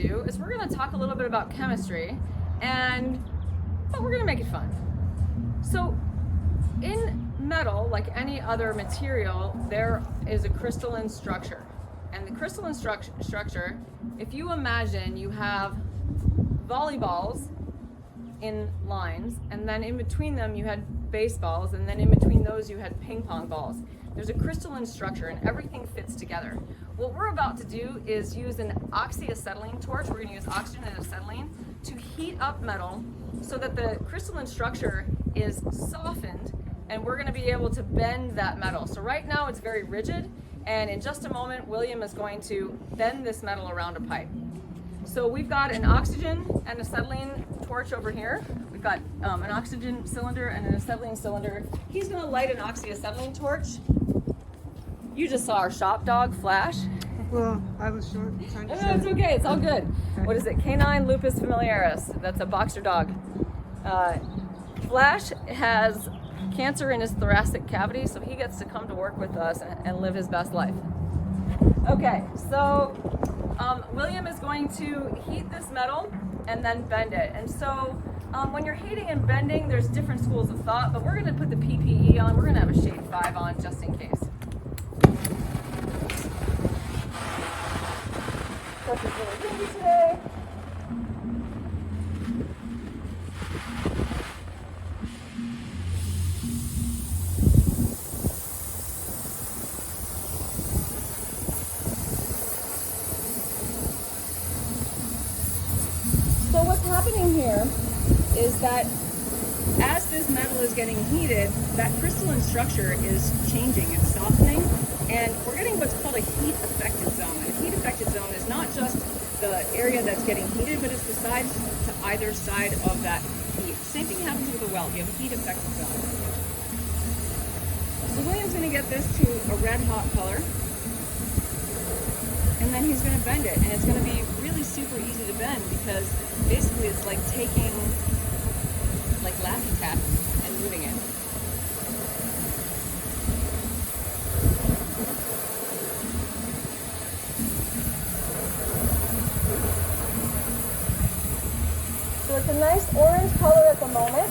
do is we're going to talk a little bit about chemistry, but we're going to make it fun. So in metal, like any other material, there is a crystalline structure. And the crystalline structure, if you imagine you have volleyballs in lines, and then in between them you had baseballs, and then in between those you had ping pong balls. There's a crystalline structure and everything fits together. What we're about to do is use an oxyacetylene torch. We're going to use oxygen and acetylene to heat up metal so that the crystalline structure is softened, and we're going to be able to bend that metal. So right now it's very rigid, and in just a moment William is going to bend this metal around a pipe. So we've got an oxygen and acetylene torch over here. We've got an oxygen cylinder and an acetylene cylinder. He's going to light an oxyacetylene torch. You just saw our shop dog, Flash. Well, I was short. No, it's okay. It's all good. What is it? Canine lupus familiaris. That's a boxer dog. Flash has cancer in his thoracic cavity, so he gets to come to work with us and live his best life. Okay, so William is going to heat this metal and then bend it. And so when you're heating and bending, there's different schools of thought, but we're going to put the PPE on. We're going to have a shade 5 on just in case. It's really windy today. So what's happening here is that as this metal is getting heated, that crystalline structure is changing, it's softening, and we're getting what's called a heat affected zone. And a heat affected zone is not just the area that's getting heated, but it's the sides to either side of that heat. Same thing happens with a weld. You have a heat affected zone. So William's going to get this to a red hot color, and then he's going to bend it, and it's going to be really super easy to bend because basically it's like taking like Laffy Taffy and moving it. So it's a nice orange color at the moment.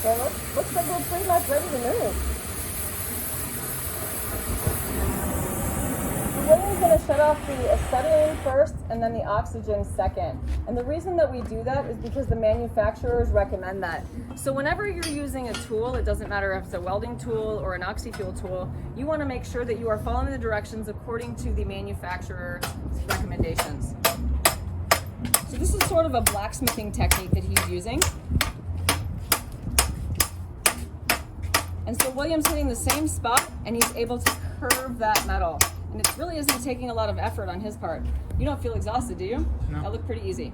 Yeah, looks like we're pretty much ready to move. William's going to shut off the acetylene first and then the oxygen second. And the reason that we do that is because the manufacturers recommend that. So whenever you're using a tool, it doesn't matter if it's a welding tool or an oxy-fuel tool, you want to make sure that you are following the directions according to the manufacturer's recommendations. So this is sort of a blacksmithing technique that he's using. And so William's hitting the same spot, and he's able to curve that metal. And it really isn't taking a lot of effort on his part. You don't feel exhausted, do you? No. That looked pretty easy.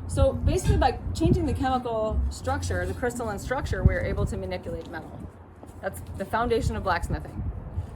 So basically by changing the chemical structure, the crystalline structure, we're able to manipulate metal. That's the foundation of blacksmithing.